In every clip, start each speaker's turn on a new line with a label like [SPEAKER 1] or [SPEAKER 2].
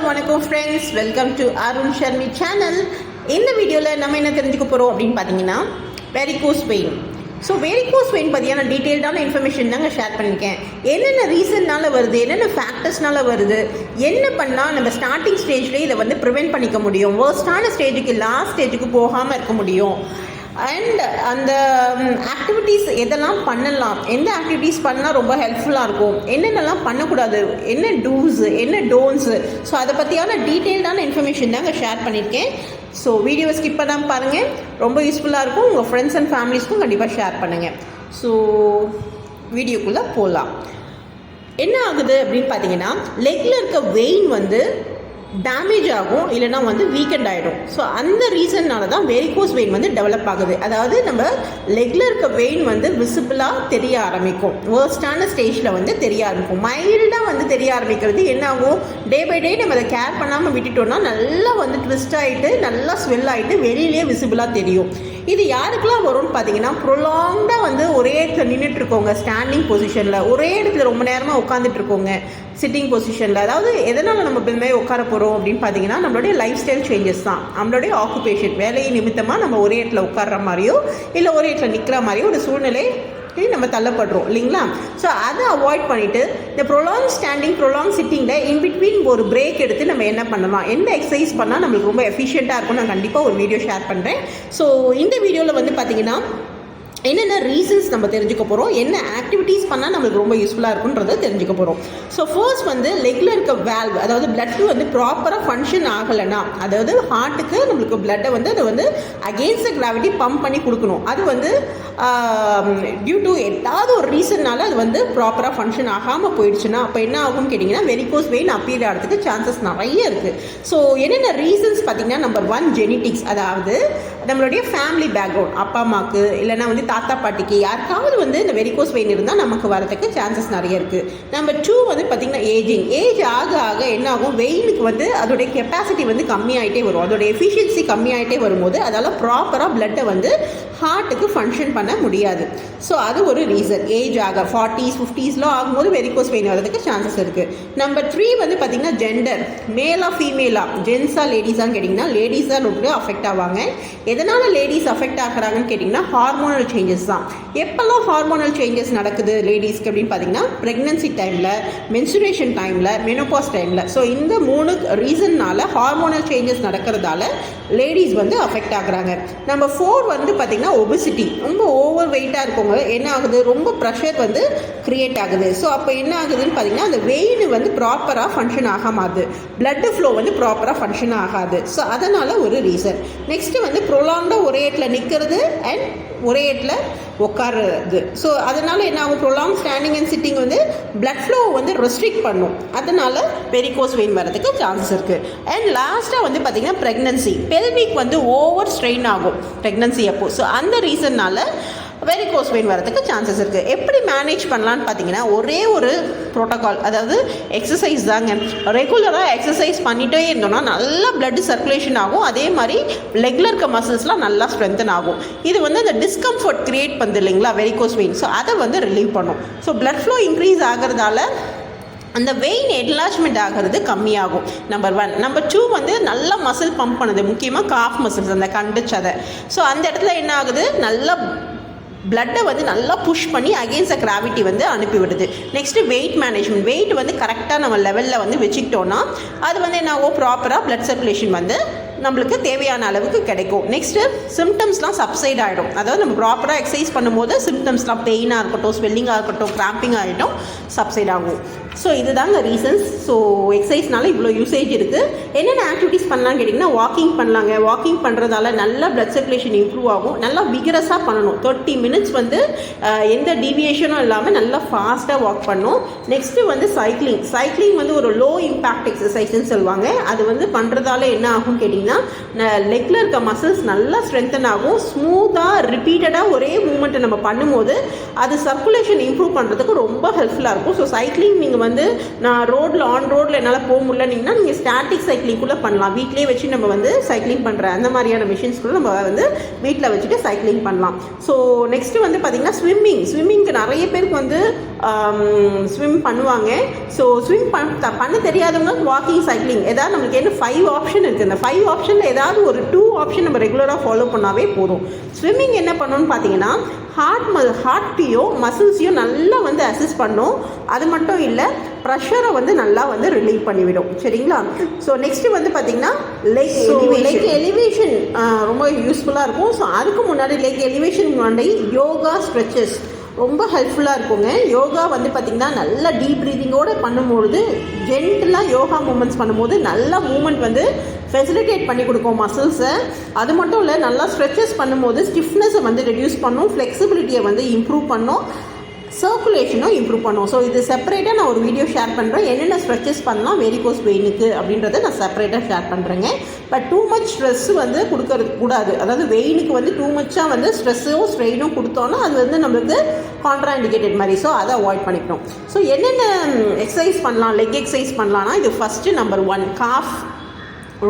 [SPEAKER 1] வணக்கம் friends, welcome to Arun Sharmi channel. இந்த வீடியோவில் நம்ம என்ன தெரிஞ்சுக்க போகிறோம் அப்படின்னு பார்த்தீங்கன்னா varicose vein. So varicose vein பற்றியான டீட்டெயில்டான இன்ஃபர்மேஷன் தாங்க ஷேர் பண்ணியிருக்கேன். என்னென்ன ரீசன்னால வருது, என்னென்ன ஃபேக்டர்ஸ்னால வருது, என்ன பண்ணால் நம்ம ஸ்டார்டிங் ஸ்டேஜ்லேயே இதை வந்து ப்ரிவெண்ட் பண்ணிக்க முடியும், வேர்ஸ்டான ஸ்டேஜுக்கு லாஸ்ட் ஸ்டேஜுக்கு போகாமல் இருக்க முடியும், அண்ட் அந்த ஆக்டிவிட்டீஸ் எதெல்லாம் பண்ணலாம், எந்த ஆக்டிவிட்டீஸ் பண்ணால் ரொம்ப ஹெல்ப்ஃபுல்லாக இருக்கும், என்னென்னலாம் பண்ணக்கூடாது, என்ன டூஸு என்ன டோன்ஸு. ஸோ அதை பற்றியான டீட்டெயில்டான இன்ஃபர்மேஷன் தாங்க ஷேர் பண்ணியிருக்கேன். ஸோ வீடியோவை ஸ்கிப் பண்ணாமல் பாருங்கள், ரொம்ப யூஸ்ஃபுல்லாக இருக்கும். உங்கள் ஃப்ரெண்ட்ஸ் அண்ட் ஃபேமிலிஸ்க்கும் கண்டிப்பாக ஷேர் பண்ணுங்கள். ஸோ வீடியோக்குள்ளே போகலாம். என்ன ஆகுது அப்படின்னு பார்த்தீங்கன்னா, லெக்கில் இருக்க வெயின் வந்து டேமேஜ் ஆகும், இல்லைனா வந்து வீக்கெண்ட் ஆகிடும். ஸோ அந்த ரீசன்னால தான் வெரிகோஸ் வெயின் வந்து டெவலப் ஆகுது. அதாவது நம்ம லெக்கில் இருக்க வெயின் வந்து விசிபிளாக தெரிய ஆரம்பிக்கும், வேர்ஸ்டான ஸ்டேஜில் வந்து தெரிய ஆரம்பிக்கும். மைல்டாக வந்து தெரிய ஆரம்பிக்கிறது என்ன ஆகும், டே பை டே நம்ம அதை கேர் பண்ணாமல் விட்டுட்டோம்னா நல்லா வந்து ட்விஸ்ட் ஆகிட்டு நல்லா ஸ்வெல் ஆகிட்டு வெளியிலே விசிபிளாக தெரியும். இது யாருக்கெல்லாம் வரும்னு பார்த்தீங்கன்னா, ப்ரொலாங்டாக வந்து ஒரே இடத்துல நின்றுட்டு இருக்கோங்க, ஸ்டாண்டிங் பொசிஷனில் ஒரே இடத்துல ரொம்ப நேரமாக உட்காந்துட்டு இருக்கோங்க, சிட்டிங் பொசிஷனில். அதாவது எதனால் நம்ம இதுமாதிரி உட்கார போகிறோம் அப்படின்னு பார்த்தீங்கன்னா, நம்மளுடைய லைஃப் ஸ்டைல் சேஞ்சஸ் தான். நம்மளுடைய ஆக்குபேஷன் வேலையை நிமித்தமாக நம்ம ஒரே இடத்துல உட்கார்ற மாதிரியோ இல்லை ஒரே இடத்துல நிற்கிற மாதிரியோ ஒரு சூழ்நிலை நம்ம தள்ளப்படுறோம் இல்லைங்களா. ஸோ அதை அவாய்ட் பண்ணிவிட்டு இந்த ப்ரொலாங் ஸ்டாண்டிங் ப்ரொலாங் சிட்டிங்கில் இன்பிட்வீன் ஒரு பிரேக் எடுத்து நம்ம என்ன பண்ணலாம், எந்த எக்ஸசைஸ் பண்ணால் நம்மளுக்கு ரொம்ப எஃபிஷியண்ட்டாக இருக்கும், நான் கண்டிப்பாக ஒரு வீடியோ ஷேர் பண்ணுறேன். ஸோ இந்த வீடியோவில் வந்து பார்த்திங்கன்னா என்னென்ன ரீசன்ஸ் நம்ம தெரிஞ்சுக்க போகிறோம், என்ன ஆக்டிவிட்டீஸ் பண்ணால் நம்மளுக்கு ரொம்ப யூஸ்ஃபுல்லாக இருக்குன்றதை தெரிஞ்சுக்க போகிறோம். ஸோ ஃபர்ஸ்ட் வந்து லெக்கில் இருக்க வேல்வ், அதாவது பிளட் வந்து ப்ராப்பராக ஃபங்க்ஷன் ஆகலைன்னா, அதாவது ஹார்ட்டுக்கு நம்மளுக்கு பிளட்டை வந்து அதை வந்து அகெயின்ஸ்ட் கிராவிட்டி பம்ப் பண்ணி கொடுக்கணும். அது வந்து டியூ டு ஏதாவது ஒரு ரீசன்னால அது வந்து ப்ராப்பராக ஃபங்க்ஷன் ஆகாமல் போயிடுச்சுன்னா அப்போ என்ன ஆகும்னு கேட்டிங்கன்னா வெரிகோஸ் வெயின் அப்பீர் ஆகிறதுக்கு சான்சஸ் நிறைய இருக்குது. ஸோ என்னென்ன ரீசன்ஸ் பார்த்திங்கன்னா, நம்பர் 1 ஜெனட்டிக்ஸ், அதாவது நம்மளுடைய ஃபேமிலி பேக்ரவுண்ட், அப்பா அம்மாவுக்கு இல்லைனா வந்து தாத்தா பாட்டிக்கு யாருக்காவது வந்து இந்த வெரிகோஸ் வெயின் இருந்தால் நமக்கு வரதுக்கு சான்சஸ் நிறைய இருக்குது. நம்பர் 2 வந்து பார்த்திங்கன்னா ஏஜ் ஆக ஆக என்ன ஆகும், வெயினுக்கு வந்து அதோடைய கெப்பாசிட்டி வந்து கம்மியாகிட்டே வரும், அதோடைய எஃபிஷியன்சி கம்மியாகிட்டே வரும்போது அதால் ப்ராப்பராக பிளட்டை வந்து ஹார்ட்டுக்கு ஃபங்க்ஷன் பண்ண முடியாது. ஸோ அது ஒரு ரீசன். ஏஜ் ஆக 40s 50s ஆகும்போது வெரிகோஸ் வெயின் வரதுக்கு சான்சஸ் இருக்குது. நம்பர் 3 வந்து பார்த்திங்கன்னா ஜெண்டர், மேலா ஃபீமேலா, ஜென்ஸா லேடிஸான்னு கேட்டிங்கன்னா லேடிஸ் தான் ரொம்ப அஃபெக்ட் ஆவாங்க. எதனால் லேடிஸ் அஃபெக்ட் ஆகிறாங்கன்னு கேட்டிங்கன்னா ஹார்மோனல் சேஞ்சஸ் தான். எப்போல்லாம் ஹார்மோனல் சேஞ்சஸ் நடக்குது லேடிஸ்க்கு அப்படின்னு பார்த்தீங்கன்னா, ப்ரெக்னன்சி டைமில், மென்சுரேஷன் டைமில், மெனோபாஸ் டைமில். ஸோ இந்த 3 ரீசன்னால் ஹார்மோனல் சேஞ்சஸ் நடக்கிறதால லேடிஸ் வந்து அஃபெக்ட் ஆகுறாங்க. நம்பர் 4 வந்து பார்த்திங்கன்னா ஒபிசிட்டி, ரொம்ப ஓவர் வெயிட்டாக இருக்கவங்க என்ன ஆகுது, ரொம்ப ப்ரெஷர் வந்து க்ரியேட் ஆகுது. ஸோ அப்போ என்ன ஆகுதுன்னு பார்த்தீங்கன்னா, அந்த வெயின் வந்து ப்ராப்பராக ஃபங்க்ஷன் ஆகாது, பிளட் ஃப்ளோ வந்து ப்ராப்பராக ஃபங்க்ஷன் ஆகாது. ஸோ அதனால் ஒரு ரீசன். நெக்ஸ்ட்டு வந்து ப்ரொலாங்காக ஒரே இடத்துல நிற்கிறது அண்ட் ஒரே இடத்துல உட்காருது. ஸோ அதனால் என்ன ஆகும், ப்ரொலாங் ஸ்டாண்டிங் அண்ட் சிட்டிங் வந்து பிளட் ஃப்ளோ வந்து ரெஸ்ட்ரிக்ட் பண்ணும், அதனால் வெரிகோஸ் வெயின் வரதுக்கு சான்சஸ் இருக்குது. அண்ட் லாஸ்ட்டாக வந்து பார்த்திங்கன்னா ப்ரெக்னன்சி, பெல்விக் வந்து ஓவர் ஸ்ட்ரெயின் ஆகும் ப்ரெக்னன்சி அப்போது. ஸோ அந்த ரீசன்னால் வெரிகோஸ் வெயின் வரதுக்கு சான்சஸ் இருக்குது. எப்படி மேனேஜ் பண்ணலான்னு பார்த்தீங்கன்னா, ஒரே ஒரு ப்ரோட்டோகால், அதாவது எக்ஸசைஸ் தாங்க. ரெகுலராக எக்ஸசைஸ் பண்ணிகிட்டே இருந்தோம்னா நல்லா பிளட் சர்க்குலேஷன் ஆகும், அதே மாதிரி லெக்கில் இருக்க மசில்ஸ்லாம் நல்லா ஸ்ட்ரென்தன் ஆகும். இது வந்து அந்த டிஸ்கம்ஃபர்ட் க்ரியேட் பண்ணுது இல்லைங்களா வெரிகோஸ் வெயின், ஸோ அதை வந்து ரிலீவ் பண்ணும். ஸோ பிளட் ஃப்ளோ இன்க்ரீஸ் ஆகிறதால அந்த வெயின் என்லார்ஜ்மெண்ட் ஆகிறது கம்மியாகும். நம்பர் 1. நம்பர் 2 வந்து நல்லா மசில் பம்ப் பண்ணுது, முக்கியமாக காஃப் மசில்ஸ், அந்த கண்டு சதை. ஸோ அந்த இடத்துல என்ன ஆகுது, நல்லா பிளட்டை வந்து நல்லா புஷ் பண்ணி அகெயின்ஸ்ட் கிராவிட்டி வந்து அனுப்பி விடுது. நெக்ஸ்ட்டு வெயிட் மேனேஜ்மெண்ட், வெயிட் வந்து கரெக்டாக நம்ம லெவலில் வந்து வச்சுக்கிட்டோன்னா அது வந்து என்ன ஆகும், ப்ராப்பராக பிளட் சர்க்குலேஷன் வந்து நம்மளுக்கு தேவையான அளவுக்கு கிடைக்கும். நெக்ஸ்ட்டு சிம்டம்ஸ்லாம் சப்சைட் ஆகிடும், அதாவது நம்ம ப்ராப்பராக எக்ஸசைஸ் பண்ணும்போது சிம்டம்ஸ்லாம் பெயினாக இருக்கட்டும், ஸ்வெல்லிங்காக இருக்கட்டும், கிராம்பிங் ஆகிட்டும், சப்சைட் ஆகும். ஸோ இதுதாங்க ரீசன்ஸ். ஸோ எக்ஸசைஸ்னால இவ்வளோ யூசேஜ் இருக்குது. என்னென்ன ஆக்டிவிட்டீஸ் பண்ணலான்னு கேட்டிங்கன்னா, வாக்கிங் பண்ணலாங்க. வாக்கிங் பண்ணுறதால நல்லா பிளட் சர்க்குலேஷன் இம்ப்ரூவ் ஆகும். நல்லா விகரஸாக பண்ணணும், 30 மினிட்ஸ் வந்து எந்த டீவியேஷனும் இல்லாமல் நல்லா ஃபாஸ்ட்டாக வாக் பண்ணணும். நெக்ஸ்ட்டு வந்து சைக்கிளிங் வந்து ஒரு லோ இம்பேக்ட் எக்ஸசைஸ்ன்னு சொல்லுவாங்க. அது வந்து பண்ணுறதால என்ன ஆகும்னு கேட்டிங்கன்னா, லெக்கில் இருக்க மசில்ஸ் நல்லா ஸ்ட்ரென்தன் ஆகும். ஸ்மூத்தாக ரிப்பீட்டடாக ஒரே மூமெண்ட்டை நம்ம பண்ணும்போது அது சர்க்குலேஷன் இம்ப்ரூவ் பண்ணுறதுக்கு ரொம்ப ஹெல்ப்ஃபுல்லாக இருக்கும். ஸோ சைக்கிளிங் நீங்கள் வந்து நான் ஆன் ரோடில் என்னால் போக முடியலனிங்கன்னா நீங்கள் ஸ்டாட்டிக் சைக்கிளிங்குள்ளே பண்ணலாம். வீட்டிலே வச்சு நம்ம வந்து சைக்கிளிங் பண்ணுற அந்த மாதிரியான மிஷின்ஸ்குள்ளே நம்ம வந்து வீட்டில் வச்சுட்டு சைக்கிளிங் பண்ணலாம். ஸோ நெக்ஸ்ட்டு வந்து பார்த்திங்கன்னா ஸ்விம்மிங்க்கு நிறைய பேருக்கு வந்து ஸ்விம் பண்ணுவாங்க. ஸோ ஸ்விம் பண்ண தெரியாதவங்க வாக்கிங், சைக்கிளிங் ஏதாவது நம்மளுக்கு என்ன 5 ஆப்ஷன் இருக்குது. இந்த 5 ஆப்ஷனில் ஏதாவது ஒரு 2 ஆப்ஷன் நம்ம ரெகுலராக ஃபாலோ பண்ணாவே போதும். ஸ்விம்மிங் என்ன பண்ணணும்னு பார்த்தீங்கன்னா ஹார்ட்டையும் மசில்ஸையும் நல்லா வந்து அசிஸ்ட் பண்ணும். அது மட்டும் இல்லை, ப்ரெஷரை வந்து நல்லா வந்து ரிலீவ் பண்ணிவிடும். சரிங்களா? ஸோ நெக்ஸ்ட்டு வந்து பார்த்திங்கன்னா லெக் எலிவேஷன் ரொம்ப யூஸ்ஃபுல்லாக இருக்கும். ஸோ அதுக்கு முன்னாடி லெக் எலிவேஷன் முன்னாடி யோகா ஸ்ட்ரெச்சஸ் ரொம்ப ஹெல்ப்ஃபுல்லாக இருக்குங்க. யோகா வந்து பார்த்திங்கன்னா நல்லா டீப் ப்ரீதிங்கோடு பண்ணும்போது, ஜென்டலாக யோகா மூமெண்ட்ஸ் பண்ணும்போது நல்லா மூமெண்ட் வந்து ஃபெசிலிட்டேட் பண்ணி கொடுக்கும் மசில்ஸை. அது மட்டும் இல்லை, நல்லா ஸ்ட்ரெச்சஸ் பண்ணும்போது ஸ்டிஃப்னஸை வந்து ரெடியூஸ் பண்ணும், ஃப்ளெக்சிபிலிட்டியை வந்து இம்ப்ரூவ் பண்ணும், சர்க்குலேஷனும் இம்ப்ரூவ் பண்ணும். ஸோ இது செப்பரேட்டாக நான் ஒரு வீடியோ ஷேர் பண்ணுறேன். என்னென்ன ஸ்ட்ரெச்சஸ் பண்ணலாம் வெரிகோஸ் வெயினுக்கு அப்படின்றத நான் செப்பரேட்டாக ஷேர் பண்ணுறேங்க. பட் டூ மச் ஸ்ட்ரெஸ் வந்து கொடுக்கறது கூடாது. அதாவது வெயினுக்கு வந்து டூ மச்சாக வந்து ஸ்ட்ரெஸ்ஸும் ஸ்ட்ரெயினும் கொடுத்தோன்னா அது வந்து நம்மளுக்கு கான்ட்ராஇண்டிகேட்டட் மாதிரி. ஸோ அதை அவாய்ட் பண்ணிக்கணும். ஸோ என்னென்ன எக்ஸசைஸ் பண்ணலாம், லெக் எக்ஸசைஸ் பண்ணலான்னா, இது first number 1 calf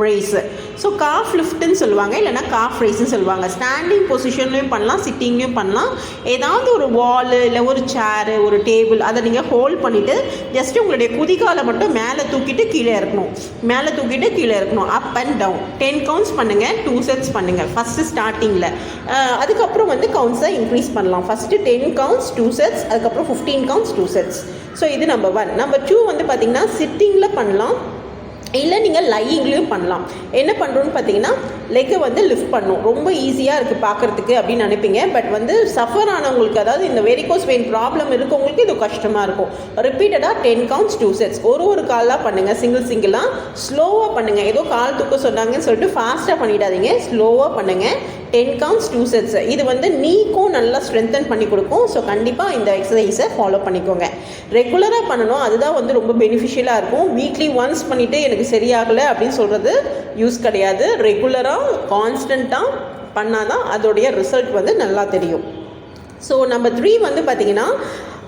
[SPEAKER 1] raise. So calf லிஃப்ட்டுன்னு சொல்லுவாங்க, இல்லைனா காஃப் ரேஸ்ன்னு சொல்லுவாங்க. ஸ்டாண்டிங் பொசிஷன்லையும் பண்ணலாம், சிட்டிங்லேயும் பண்ணலாம். ஏதாவது ஒரு வாலு இல்லை ஒரு சேரு, ஒரு டேபிள், அதை நீங்கள் ஹோல்ட் பண்ணிவிட்டு ஜஸ்ட்டு உங்களுடைய குதிகாலை மட்டும் மேலே தூக்கிட்டு கீழே இறக்கணும், அப் அண்ட் டவுன் 10 கவுண்ட்ஸ் பண்ணுங்கள், 2 செட்ஸ் பண்ணுங்கள் ஃபஸ்ட்டு ஸ்டார்டிங்கில். அதுக்கப்புறம் வந்து கவுண்ட்ஸை இன்க்ரீஸ் பண்ணலாம். ஃபஸ்ட்டு 10 கவுண்ட்ஸ் 2 செட்ஸ், அதுக்கப்புறம் 15 கவுண்ட்ஸ் 2 செட்ஸ். ஸோ இது நம்பர் 1. நம்பர் 2 வந்து பார்த்திங்கன்னா சிட்டிங்கில் பண்ணலாம், இல்லை நீங்கள் லையிங்லேயும் பண்ணலாம். என்ன பண்ணுறோன்னு பார்த்தீங்கன்னா, லெக்கை வந்து லிஃப்ட் பண்ணணும். ரொம்ப ஈஸியாக இருக்குது பார்க்குறதுக்கு அப்படின்னு நினைப்பீங்க. பட் வந்து சஃபர் ஆனவங்களுக்கு, அதாவது இந்த வெரிகோஸ் வெயின் ப்ராப்ளம் இருக்கவங்களுக்கு இது கஷ்டமாக இருக்கும். ரிப்பீட்டடாக 10 கவுண்ட்ஸ் 2 செட்ஸ், ஒரு காலாக பண்ணுங்கள், சிங்கிளாக ஸ்லோவாக பண்ணுங்கள். ஏதோ கால் தூக்க சொன்னாங்கன்னு சொல்லிட்டு ஃபாஸ்ட்டாக பண்ணிடாதீங்க, ஸ்லோவாக பண்ணுங்கள். 10 கவுண்ட்ஸ் 2 செட்ஸ். இது வந்து நீக்கும் நல்லா ஸ்ட்ரென்தன் பண்ணி கொடுக்கும். ஸோ கண்டிப்பாக இந்த எக்ஸசைஸை ஃபாலோ பண்ணிக்கோங்க. ரெகுலராக பண்ணணும், அதுதான் வந்து ரொம்ப பெனிஃபிஷியலாக இருக்கும். வீக்லி ஒன்ஸ் பண்ணிவிட்டு எனக்கு சரியாகலை அப்படின்னு சொல்கிறது யூஸ் கிடையாது. ரெகுலராக கான்ஸ்டண்ட்டாக பண்ணால் தான் அதோடைய ரிசல்ட் வந்து நல்லா தெரியும். ஸோ நம்பர் 3 வந்து பார்த்திங்கன்னா,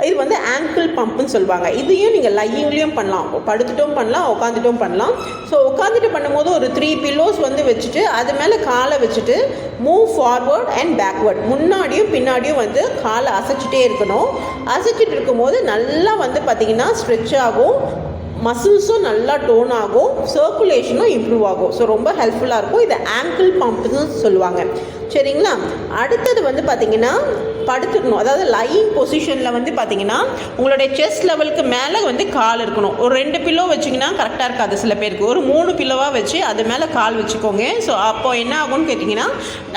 [SPEAKER 1] இது வந்து ஆங்கிள் பம்புன்னு சொல்லுவாங்க. இதையும் நீங்கள் லையிங்லேயும் பண்ணலாம், படுத்துட்டும் பண்ணலாம், உட்காந்துட்டும் பண்ணலாம். ஸோ உட்காந்துட்டு பண்ணும்போது ஒரு 3 பில்லோஸ் வந்து வச்சுட்டு அது மேலே காலை வச்சுட்டு மூவ் ஃபார்வர்ட் அண்ட் பேக்வர்ட், முன்னாடியும் பின்னாடியும் வந்து காலை அசைச்சிட்டே இருக்கணும். அசைச்சிட்டு இருக்கும்போது நல்லா வந்து பார்த்திங்கன்னா ஸ்ட்ரெச் ஆகும், மசில்ஸும் நல்லா டோன் ஆகும், சர்க்குலேஷனும் இம்ப்ரூவ் ஆகும். ஸோ ரொம்ப ஹெல்ப்ஃபுல்லாக இருக்கும். இதை ஆங்கிள் பம்புன்னு சொல்லுவாங்க. சரிங்களா? அடுத்தது வந்து பார்த்திங்கன்னா படுத்துக்கணும். அதாவது லையிங் பொசிஷனில் வந்து பார்த்திங்கன்னா உங்களுடைய செஸ்ட் லெவலுக்கு மேலே வந்து கால் இருக்கணும். ஒரு 2 பில்லோ வச்சிங்கன்னா கரெக்டாக இருக்காது சில பேருக்கு. ஒரு 3 பில்லோவாக வச்சு அது மேலே கால் வச்சுக்கோங்க. ஸோ அப்போ என்ன ஆகும்னு கேட்டிங்கன்னா,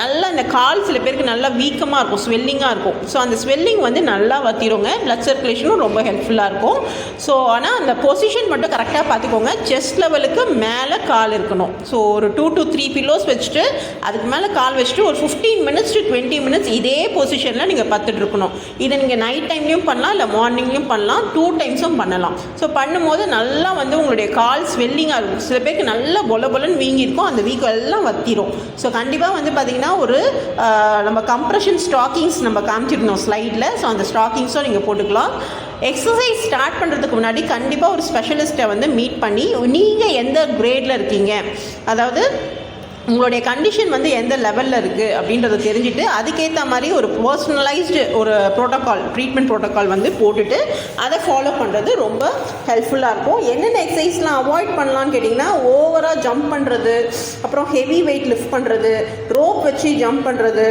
[SPEAKER 1] நல்லா இந்த கால் சில பேருக்கு நல்லா வீக்கமாக இருக்கும், ஸ்வெல்லிங்காக இருக்கும். ஸோ அந்த ஸ்வெல்லிங் வந்து நல்லா வத்திடுங்க. பிளட் சர்க்குலேஷனும் ரொம்ப ஹெல்ப்ஃபுல்லாக இருக்கும். ஸோ ஆனால் அந்த பொசிஷன் மட்டும் கரெக்டாக பார்த்துக்கோங்க. செஸ்ட் லெவலுக்கு மேலே கால் இருக்கணும். ஸோ ஒரு 2 to 3 பில்லோஸ் வச்சுட்டு அதுக்கு மேலே கால் வச்சுட்டு ஒரு 15 minutes to 20 minutes இதே பொசிஷனில் நீங்கள் பார்த்துட்டு இருக்கணும். இதை நீங்கள் நைட் டைம்லையும் பண்ணலாம், இல்லை மார்னிங்லையும் பண்ணலாம், 2 டைம்ஸும் பண்ணலாம். ஸோ பண்ணும்போது நல்லா வந்து உங்களுடைய கால் ஸ்வெல்லிங்காக இருக்கும். சில பேருக்கு நல்லா பொலன்னு வீங்கியிருக்கும், அந்த வீக்கம் எல்லாம் வத்திரும். ஸோ கண்டிப்பாக வந்து பார்த்திங்கன்னா ஒரு நம்ம கம்ப்ரெஷன் ஸ்டாக்கிங்ஸ் நம்ம காமிச்சிருந்தோம் ஸ்லைடில். ஸோ அந்த ஸ்டாக்கிங்ஸும் நீங்கள் போட்டுக்கலாம். எக்ஸசைஸ் ஸ்டார்ட் பண்ணுறதுக்கு முன்னாடி கண்டிப்பாக ஒரு ஸ்பெஷலிஸ்ட்டை வந்து மீட் பண்ணி நீங்கள் எந்த கிரேடில் இருக்கீங்க, அதாவது உங்களுடைய கண்டிஷன் வந்து எந்த லெவலில் இருக்குது அப்படின்றத தெரிஞ்சுட்டு அதுக்கேற்ற மாதிரி ஒரு பர்சனலைஸ்டு ஒரு ட்ரீட்மெண்ட் ப்ரோட்டோக்கால் வந்து போட்டுட்டு அதை ஃபாலோ பண்ணுறது ரொம்ப ஹெல்ப்ஃபுல்லாக இருக்கும். என்னென்ன எக்ஸசைஸ்லாம் அவாய்ட் பண்ணலான்னு கேட்டிங்கன்னா, ஓவராக ஜம்ப் பண்ணுறது, அப்புறம் ஹெவி வெயிட் லிஃப்ட் பண்ணுறது, ரோப் வச்சு ஜம்ப் பண்ணுறது,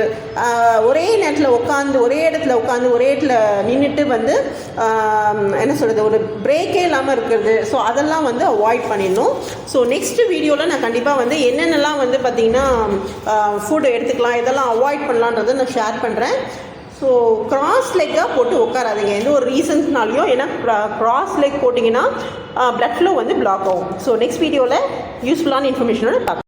[SPEAKER 1] ஒரே நேரத்தில் உட்காந்து ஒரே இடத்துல நின்றுட்டு வந்து என்ன சொல்கிறது, ஒரு பிரேக்கே இல்லாமல் இருக்கிறது. ஸோ அதெல்லாம் வந்து அவாய்ட் பண்ணிடணும். ஸோ நெக்ஸ்ட் வீடியோவில் நான் கண்டிப்பாக வந்து என்னென்னலாம் வந்து பார்த்திங்கன்னா ஃபுட் எடுத்துக்கலாம், இதெல்லாம் அவாய்ட் பண்ணலான்றதை நான் ஷேர் பண்ணுறேன். ஸோ கிராஸ் லெக்காக போட்டு உட்காராதீங்க எந்த ஒரு ரீசன்ஸ்னாலையும். ஏன்னா கிராஸ் லெக் போட்டிங்கன்னா பிளட் ஃப்ளோ வந்து பிளாக் ஆகும். ஸோ நெக்ஸ்ட் வீடியோவில் யூஸ்ஃபுல்லான இன்ஃபர்மேஷனோட பார்க்கலாம்.